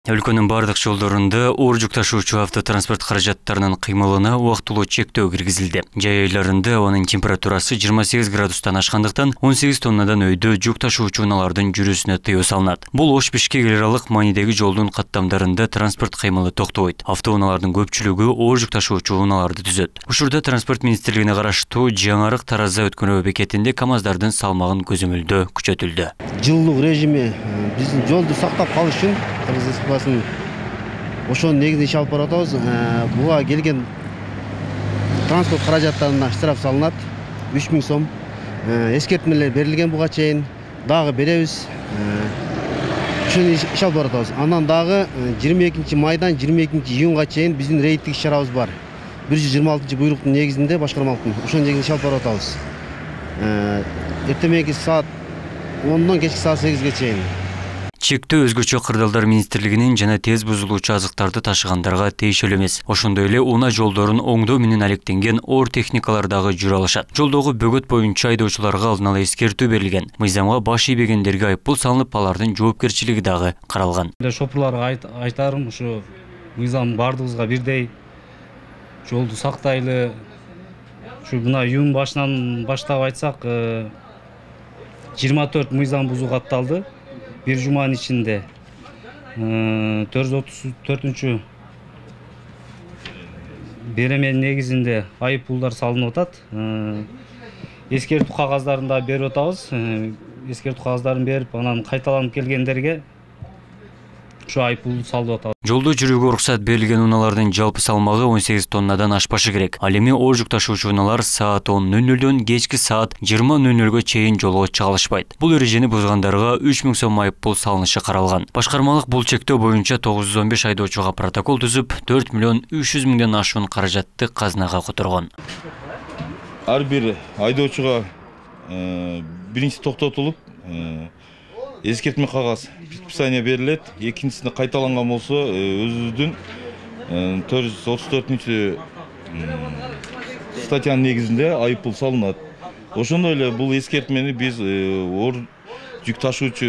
Өлкөнүн бардык жолдорунда оор жүк ташуучу автотранспорт каражаттарынын кыймылына убактылуу чектөө киргизилди. Жай айларында анын температурасы 28 градустан ашкандыктан 18 тоннадан өйдө жүк ташуучу унаалардын жүрүүсүнө тыюу салынат. Бул Ош-Бишкек эл аралык маанидеги жолдун каттамдарында транспорт кыймылы токтойт. Автоунаалардын көпчүлүгү оор жүк ташуучу унааларды түзөт. Учурда транспорт министрлигине караштуу Жаңарык Тараза өткөнөө бекетинде КАМАЗдардын салмагын көзөмөлдөө күчөтүлдү. Жылдык режими биздин жолду сактап калыш үчүн ошонун негизинде иш алып барып атабыз. Буга келген транспорт каражаттарына штраф салынат. 3000 сом. Эскертмелер берилген буга чейин. Дагы беребиз. Ошону иш алып барып атабыз. Андан дагы 22 майдан 22 июнга чейин биздин рейдтик иш-чарабыз бар. 126 буйруктун негизинде башкармалыктын. Ошонун негизинде иш алып барып атабыз. Эртемеги саат 10-дон кечки саат 8-ге чейин. Чектөө өзгөчө кырдаалдар министрлигинин жана тез бузулуучу азыктарды ташыгандарга тийиштүү эмес. Ошондой эле унаа жолдорун оңдоо менен алектенген оор техникалар дагы жүрө алышат. Жолдогу бөгөт боюнча айдоочуларга алдын ала эскертүү берилген. Мыйзамга баш ийбегендерге айыппул салынып, алардын жоопкерчилиги дагы каралган. Шопурларга айтарым, ушу мыйзам бардыгыбызга бирдей. Жолду сактайлы. Ушу мына июнь башынан баштап айтсак, 24 мыйзам бузуу катталды. Bir Cuma'nın içinde 434. Беременин негизинде айыппулдар салынып атат. Эскертүү кагаздарын да берип атабыз. Эскертүү кагыздарын берип, анан кайталанып келгендерге ушу айыппул салып атабыз. Жолдо жүрүүгө уруксат берилген унаалардын жалпы салмагы 18 тоннадан ашпашы керек. Ал эми оор жүк ташуучу унаалар саат 10:00дөн кечки саат 20:00га чейин жолго чыга алышпайт. Бул эрежени бузгандарга 3000 сом айыппул салынышы каралган. Башкармалык бул чектөө боюнча 915 айдоочуга протокол түзүп, 4 миллион 300 миңден ашуун каражатты казнага которгон. Ар бир айдоочуга биринчи токтотулуп, эскертме кагаз предписание берилет. Экинчисинде кайталанган болсо өзүбүздүн 434 статьянын негизинде айыппул салынат. Ошондой эле бул эскертмени биз оор жүк ташуучу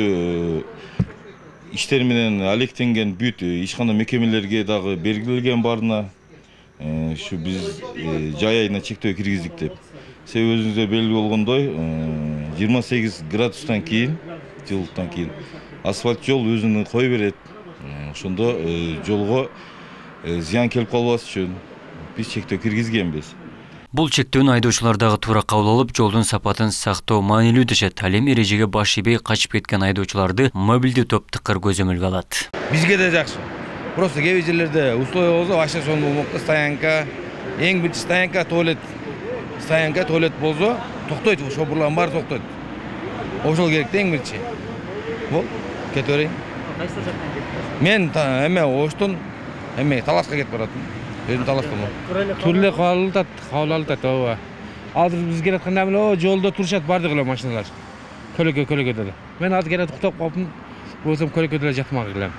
иштер менен алектенген бүт ишкана мекемелерге дагы белгиленген барына ушу биз жай айына чектөө киргиздик деп. Себеби өзүңүздөр белгилүү болгондой 28 градустан кийин, жылдыктан кийин асфальт жол өзүнүн кое берет. Ошондо жолго зыян келип калбас үчүн биз чектөө киргизгенбиз. Бул чектөөнү айдоочулар дагы туура кабыл алып, жолдун сапатын сактоо маанилүү дешет. Ал эми эрежеге баш ийбей качып кеткен айдоочуларды мобилдүү топ тыкыр көзөмөлгө алат. Бизге да жакшы. Просто кээ бир жерлерде условия болсо, башка сонун болмокта стоянка, эң биринчи стоянка туалет. Стоянка туалет болсо, токтойт, шопурлардын баары токтойт. Ошол керек эң биринчи. Бул кете берейин. Кайсы жактан кетип? Мен эме Оштон эме Таласка кетип баратым. Өзүм Таластамын. Түрлү кабыл алат, ооба. Азыр биз келатканда эле жолдо турушат бардык эле машиналар. Көлөкө деле. Мен азыр кene токтоп калдым. Болсом көлөкө деле жатмак элем.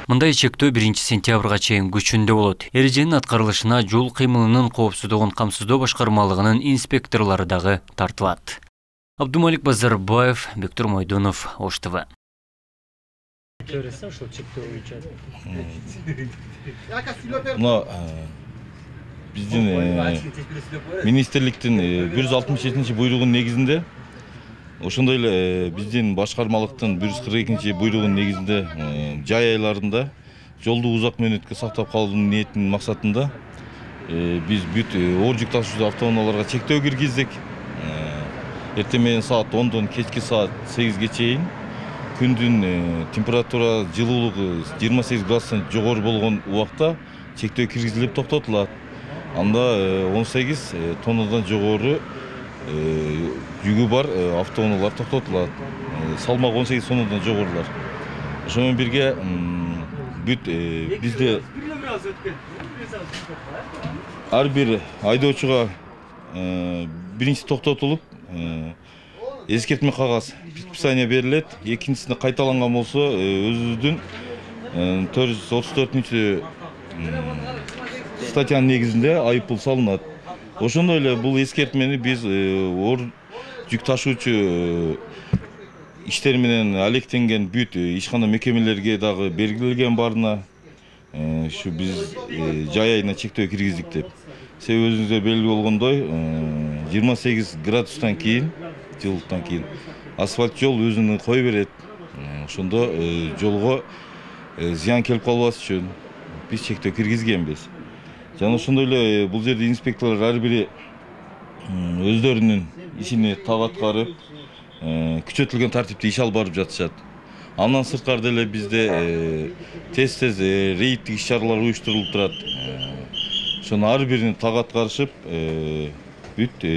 Мындай чектөө 1 сентябрга чейин күчүндө болот. Эреженин аткарылышына жол кыймылынын коопсуздугун камсыздоо башкармалыгынын инспекторлору дагы тартылат. Абдумалик Базарбаев, Бектур Мойдунов, Ош ТВ. Биздин министрликтин 167 буйругунун негизинде, ошондой эле биздин башкармалыктын 142 буйругунун негизинде жай айларында жолду узак мөөнөткө сактап калуунун ниетинин максатында биз бүт оор жүк ташуучу автоунааларга чектөө киргиздик. Эртең саат 10-дон кечки саат 8-ге чейин күндүн температура жылуулугу 28 градустан жогору болгон убакта чектөө киргизилип токтотулат. Анда 18 тоннадан жогору жүгү бар автоунаалар токтотулат. Салмак 18 тоннадан жогорулар. Ошо менен бирге бүт бизде ар бир айдоочуга биринчи токтотулуп, эскертме кагаз предписание берилет. Экинчисинде кайталанган болсо өзүбүздүн 434 статьянын негизинде айыппул салынат. Ошондой эле бул эскертмени биз оор жүк ташуучу иштер менен алектенген бүт ишкана мекемелерге дагы белгиленген барына ушу биз жай айына чектөө киргиздик деп. Себеби өзүңүздөр белгилүү болгондой 28 градустан кийин, жылуулуктан кийин асфальт жол өзүнүн кой берет. Ошондо жолго зыян келип калбас үчүн биз чектөө киргизгенбиз. Жана ошондой эле бул жерде инспекторлор ар бири өздөрүнүн ишине так аткарып, күчөтүлгөн тартипте иш алып барып жатышат. Андан сырткары эле бизде тез рейдтик иш-чаралар уюштурулуп турат. Ошону ар бирини так аткарышып, бүт